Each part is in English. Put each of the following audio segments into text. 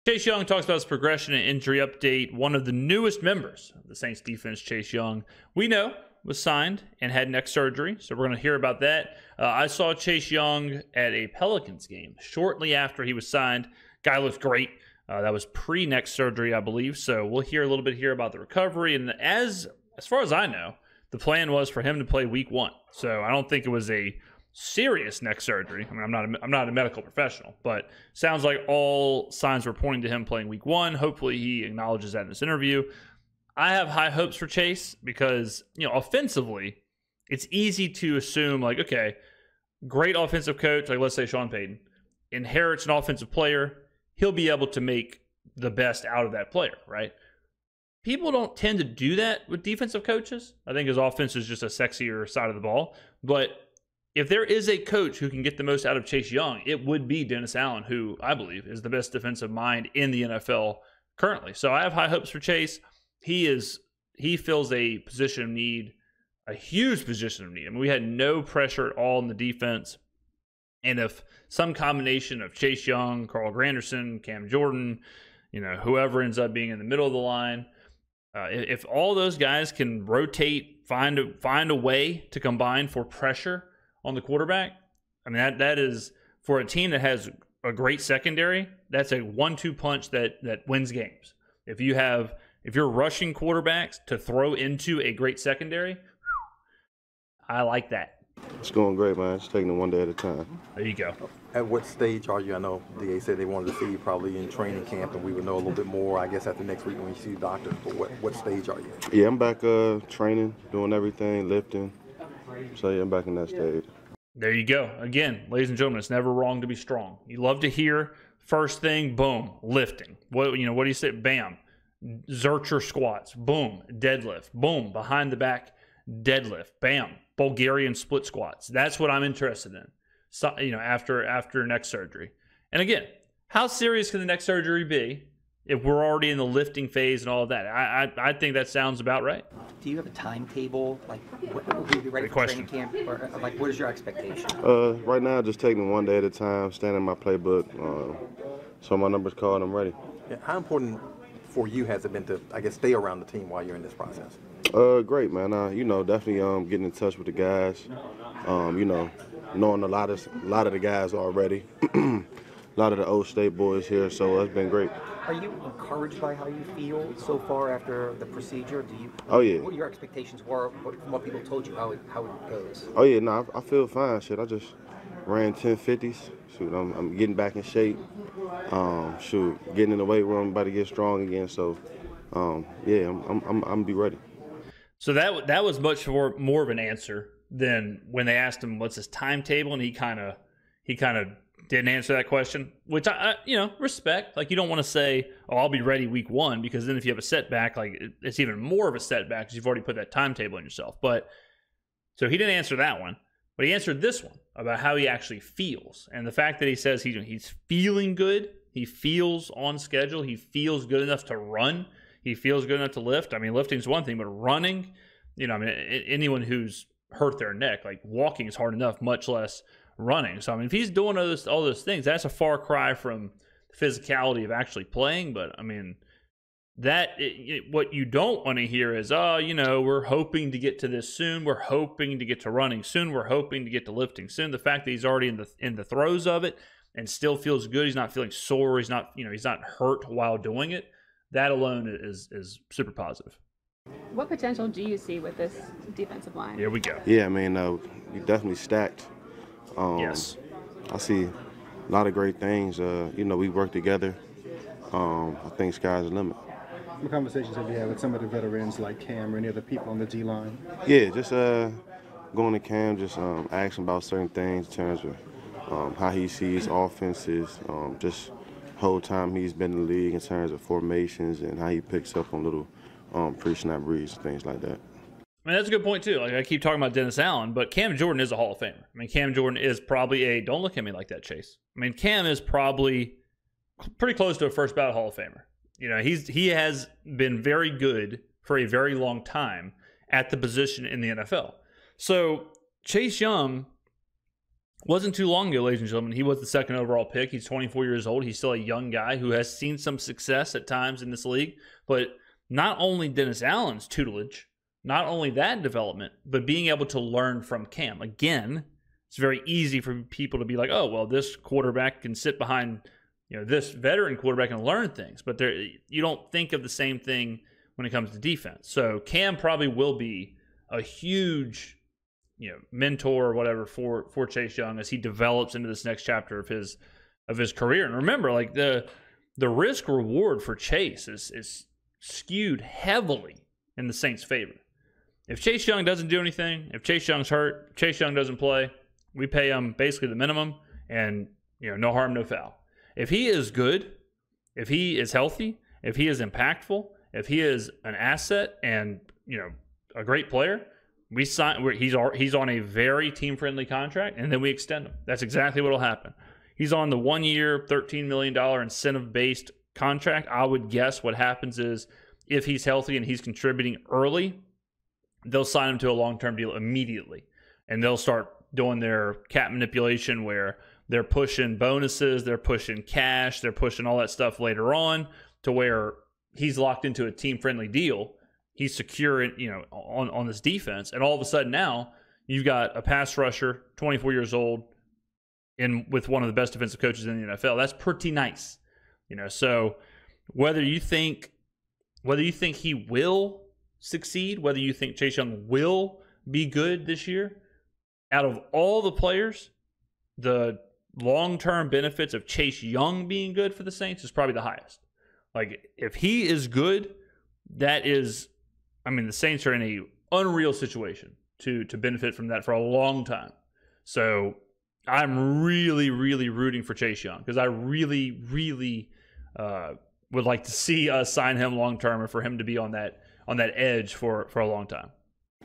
Chase Young talks about his progression and injury update. One of the newest members of the Saints defense, Chase Young, we know was signed and had neck surgery, so we're going to hear about that. I saw Chase Young at a Pelicans game shortly after he was signed. Guy looked great. That was pre-neck surgery, I believe, so we'll hear a little bit here about the recovery. And as far as I know, the plan was for him to play week 1, so I don't think it was a serious neck surgery. I mean, I'm not a medical professional, but sounds like all signs were pointing to him playing week 1. Hopefully he acknowledges that in this interview. I have high hopes for Chase because, offensively, it's easy to assume, like, okay, great offensive coach, like let's say Sean Payton, inherits an offensive player, he'll be able to make the best out of that player, right? People don't tend to do that with defensive coaches. I think his offense is just a sexier side of the ball. But if there is a coach who can get the most out of Chase Young, it would be Dennis Allen, who I believe is the best defensive mind in the NFL currently. So I have high hopes for Chase. He fills a position of need, a huge position of need. I mean, we had no pressure at all in the defense. And if some combination of Chase Young, Carl Granderson, Cam Jordan, whoever ends up being in the middle of the line, if all those guys can rotate, find a way to combine for pressure on the quarterback, I mean, that is, for a team that has a great secondary, that's a 1-2 punch that wins games. If you're rushing quarterbacks to throw into a great secondary, I like that. It's going great, man. It's taking it one day at a time. There you go. At what stage are you? I know DA said they wanted to see you probably in training camp, and we would know a little bit more, I guess, after next week when you see the doctor. But what stage are you? Yeah, I'm back training, doing everything, lifting. So, yeah, I'm back in that stage. There you go. Again, ladies and gentlemen, it's never wrong to be strong. You love to hear first thing, boom, lifting. What do you say? Bam. Zercher squats. Boom. Deadlift. Boom. Behind the back deadlift. Bam. Bulgarian split squats. That's what I'm interested in. So, after neck surgery. And again, how serious can the neck surgery be if we're already in the lifting phase and all of that? I think that sounds about right. Do you have a timetable? Like, will you be ready for training camp? Or, like, what is your expectation? Right now, just taking it one day at a time, staying in my playbook. So my number's called, I'm ready. Yeah, how important for you has it been to, I guess, stay around the team while you're in this process? Great, man. Definitely getting in touch with the guys. Knowing a lot of the guys already. A lot of the old state boys here, so it's been great. Are you encouraged by how you feel so far after the procedure? Oh, yeah. What your expectations were from what people told you how it goes? Oh, yeah, no, I feel fine. Shit, I just ran 1050s. Shoot, I'm getting back in shape. Getting in the weight room, about to get strong again. So, yeah, I'm be ready. So that was much more of an answer than when they asked him what's his timetable, and he kind of didn't answer that question, which I respect. Like, you don't want to say, "Oh, I'll be ready week 1," because then if you have a setback, like, it's even more of a setback because you've already put that timetable on yourself. But so he didn't answer that one, but he answered this one about how he actually feels, and the fact that he says he's feeling good, he feels on schedule, he feels good enough to run. He feels good enough to lift. I mean, lifting is one thing, but running, anyone who's hurt their neck, like, walking is hard enough, much less running. So, I mean, if he's doing all those things, that's a far cry from the physicality of actually playing. But, I mean, what you don't want to hear is, we're hoping to get to this soon. We're hoping to get to running soon. We're hoping to get to lifting soon. The fact that he's already in the throes of it and still feels good. He's not feeling sore. He's not hurt while doing it. That alone is super positive. What potential do you see with this defensive line? Here we go. Yeah, I mean, we definitely stacked. Yes. I see a lot of great things. We work together. I think sky's the limit. What conversations have you had with some of the veterans like Cam or any other people on the D-line? Yeah, just going to Cam, just asking about certain things in terms of how he sees offenses, just whole time he's been in the league in terms of formations and how he picks up on little pre-snap reads and things like that. I mean, that's a good point, too. Like, I keep talking about Dennis Allen, but Cam Jordan is a Hall of Famer. I mean, Cam Jordan is probably don't look at me like that, Chase. I mean, Cam is probably pretty close to a first ballot Hall of Famer. He has been very good for a very long time at the position in the NFL. So Chase Young Wasn't too long ago, ladies and gentlemen, he was the second overall pick. He's 24 years old. He's still a young guy who has seen some success at times in this league. But not only Dennis Allen's tutelage, not only that development, but being able to learn from Cam. Again, it's very easy for people to be like, oh, well, this quarterback can sit behind this veteran quarterback and learn things. But you don't think of the same thing when it comes to defense. So Cam probably will be a huge mentor or whatever for Chase Young as he develops into this next chapter of his career. And remember, like the risk reward for Chase is skewed heavily in the Saints' favor. If Chase Young doesn't do anything, if Chase Young's hurt, Chase Young doesn't play, we pay him basically the minimum and no harm, no foul. If he is good, if he is healthy, if he is impactful, if he is an asset and a great player, we sign. He's on a very team-friendly contract, and then we extend him. That's exactly what will happen. He's on the 1-year, $13 million incentive-based contract. I would guess what happens is if he's healthy and he's contributing early, they'll sign him to a long-term deal immediately, and they'll start doing their cap manipulation where they're pushing bonuses, they're pushing cash, they're pushing all that stuff later on to where he's locked into a team-friendly deal. He's secure, on this defense, and all of a sudden now you've got a pass rusher, 24 years old, with one of the best defensive coaches in the NFL. That's pretty nice, So whether you think he will succeed, whether you think Chase Young will be good this year, out of all the players, the long-term benefits of Chase Young being good for the Saints is probably the highest. Like if he is good, that is. The Saints are in a unreal situation to benefit from that for a long time. So I'm really, really rooting for Chase Young because I really, really would like to see us sign him long term and for him to be on that edge for a long time.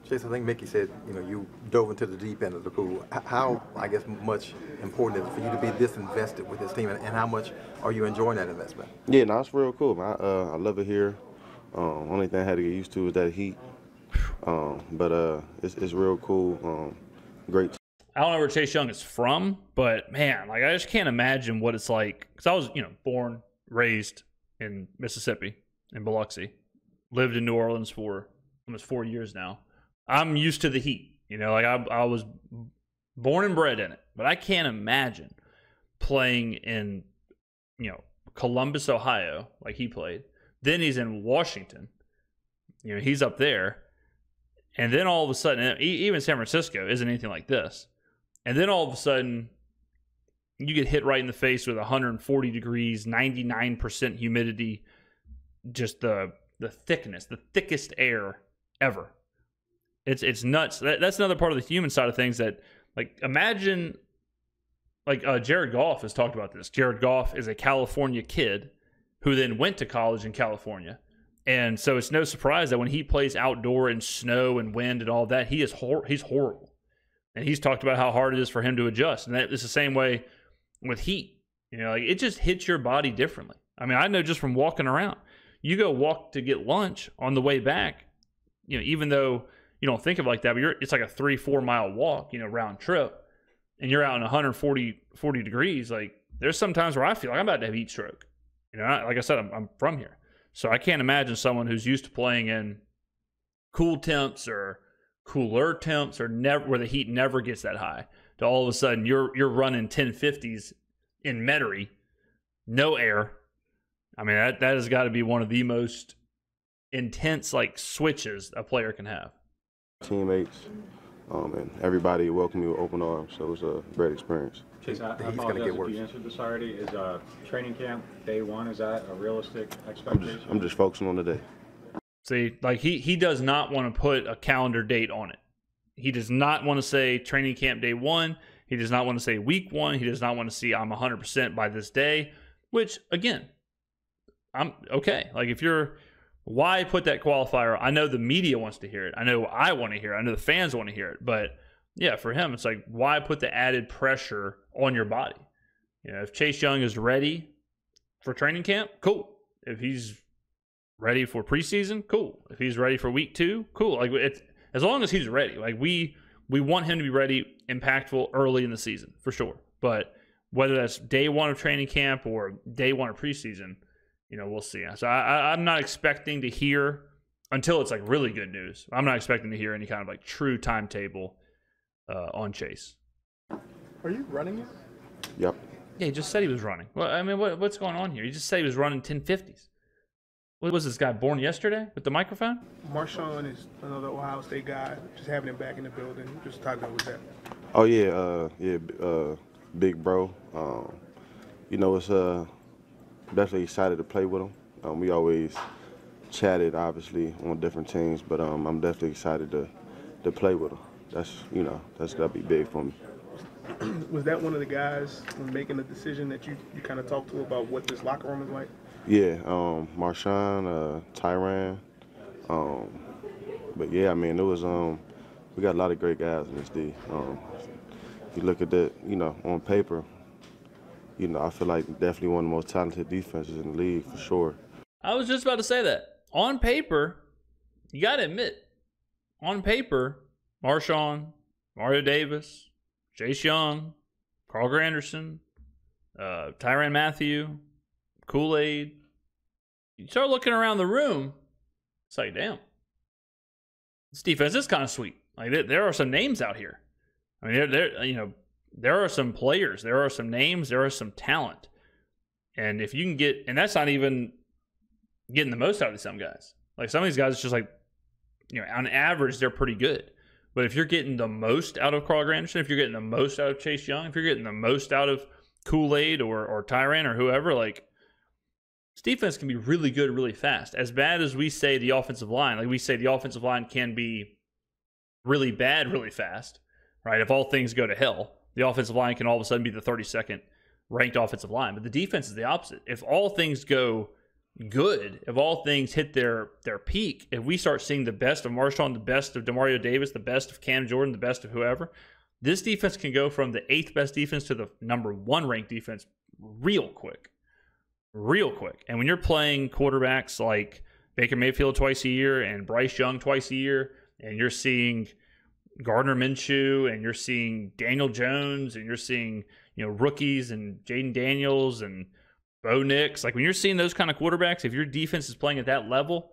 Chase, I think Mickey said, you dove into the deep end of the pool. How, much important is it for you to be this invested with this team, and how much are you enjoying that investment? Yeah, no, it's real cool, man. I love it here. Only thing I had to get used to is that heat. But it's real cool. Great. I don't know where Chase Young is from, but man, I just can't imagine what it's like. Because I was, born, raised in Mississippi, in Biloxi, lived in New Orleans for almost 4 years now. I'm used to the heat. I was born and bred in it, but I can't imagine playing in, Columbus, Ohio, like he played. Then he's in Washington. He's up there. And then all of a sudden, even San Francisco isn't anything like this. And then all of a sudden, you get hit right in the face with 140 degrees, 99% humidity, just the thickness, the thickest air ever. It's nuts. That's another part of the human side of things that, imagine, Jared Goff has talked about this. Jared Goff is a California kid who then went to college in California. And so it's no surprise that when he plays outdoor in snow and wind and all that, he's horrible. And he's talked about how hard it is for him to adjust. And it's the same way with heat. It just hits your body differently. I know just from walking around. You go walk to get lunch on the way back, even though you don't think of it like that, but it's like a 3-4 mile walk, round trip, and you're out in 140 degrees. There's some times where I feel like I'm about to have heat stroke. Like I said, I'm from here. So I can't imagine someone who's used to playing in cool temps or cooler temps or where the heat never gets that high to all of a sudden you're running 1050s in Metairie, no air. That has got to be one of the most intense switches a player can have. Teammates and everybody welcomed me with open arms, so it was a great experience. Chase, I He's going to get worse. if you answered this already. Is training camp day one, is that a realistic expectation? I'm just focusing on the day. See, he does not want to put a calendar date on it. He does not want to say training camp day one. He does not want to say week one. He does not want to see I'm 100% by this day, which, again, I'm okay. Why put that qualifier? I know the media wants to hear it. I know I want to hear it. I know the fans want to hear it. But, yeah, for him, it's why put the added pressure on your body? If Chase Young is ready for training camp, cool. If he's ready for preseason, cool. If he's ready for week 2, cool. As long as he's ready. we want him to be ready, impactful early in the season, for sure. But whether that's day one of training camp or day one of preseason, we'll see. So I'm not expecting to hear, until it's like really good news, I'm not expecting to hear any kind of like true timetable on Chase. Are you running it? Yep. Yeah, he just said he was running. Well, I mean, what's going on here? He just said he was running 1050s. What was this guy born yesterday with the microphone? Marshawn is another Ohio State guy. Just having him back in the building. Just talking with that. Oh yeah, big bro. It's definitely excited to play with him. We always chatted, obviously, on different teams, but I'm definitely excited to play with him. That'll be big for me. Was that one of the guys when making the decision that you kind of talked to about what this locker room is like? Yeah, Marshawn, Tyrann, but yeah, I mean, it was we got a lot of great guys in this D. You look at that, on paper, I feel like definitely one of the most talented defenses in the league for sure. I was just about to say that. On paper, you got to admit, on paper, Marshawn, Mario Davis, Chase Young, Carl Granderson, Tyrann Mathieu, Kool-Aid. You start looking around the room, it's like, damn, this defense is kind of sweet. Like there are some names out here. I mean, there are some players, there are some names, there are some talent, and if you can get, and that's not even getting the most out of some guys. Like some of these guys, it's just like, on average, they're pretty good. But if you're getting the most out of Carl Granderson, if you're getting the most out of Chase Young, if you're getting the most out of Kool-Aid or Tyrann or whoever, like, this defense can be really good really fast. As bad as we say the offensive line, like we say the offensive line can be really bad really fast, right? If all things go to hell, the offensive line can all of a sudden be the 32nd ranked offensive line. But the defense is the opposite. If all things go good, if all things hit their peak, if we start seeing the best of Marshawn, the best of Demario Davis, the best of Cam Jordan, the best of whoever, this defense can go from the 8th best defense to the number 1 ranked defense real quick. And when you're playing quarterbacks like Baker Mayfield twice a year and Bryce Young twice a year, and you're seeing Gardner Minshew and you're seeing Daniel Jones and you're seeing rookies and Jaden Daniels and Bo Nix, like when you're seeing those kind of quarterbacks, if your defense is playing at that level,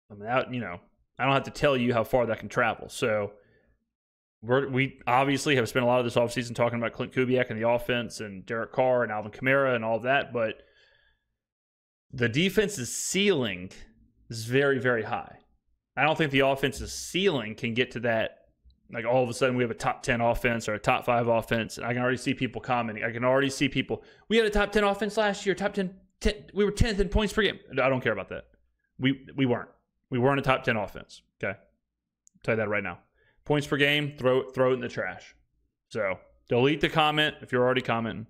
I mean, I don't have to tell you how far that can travel. So we obviously have spent a lot of this offseason talking about Clint Kubiak and the offense and Derek Carr and Alvin Kamara and all of that, but the defense's ceiling is very, very high. I don't think the offense's ceiling can get to that. Like all of a sudden we have a top 10 offense or a top 5 offense. And I can already see people commenting. I can already see people, we had a top 10 offense last year, top 10, we were 10th in points per game. I don't care about that. We weren't. We weren't a top 10 offense. Okay. I'll tell you that right now. Points per game, throw it in the trash. So delete the comment if you're already commenting.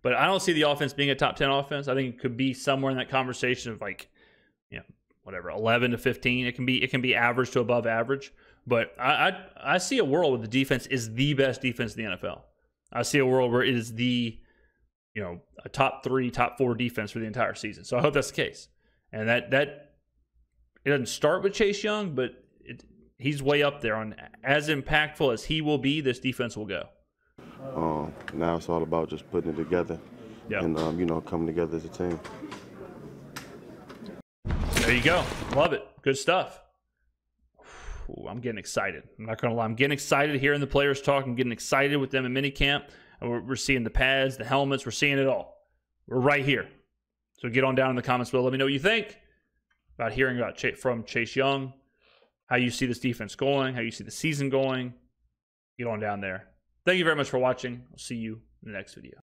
But I don't see the offense being a top 10 offense. I think it could be somewhere in that conversation of like, whatever, 11 to 15. It can be average to above average. But I see a world where the defense is the best defense in the NFL. I see a world where it is the, a top 3, top 4 defense for the entire season. So I hope that's the case. And that it doesn't start with Chase Young, but he's way up there on as impactful as he will be. This defense will go. Now it's all about just putting it together, and coming together as a team. There you go. Love it. Good stuff. Ooh, I'm getting excited. I'm not going to lie. I'm getting excited hearing the players talk. I'm getting excited with them in minicamp. We're seeing the pads, the helmets. We're seeing it all. We're right here. So get on down in the comments below. Let me know what you think about hearing about from Chase Young, how you see this defense going, how you see the season going. Get on down there. Thank you very much for watching. I'll see you in the next video.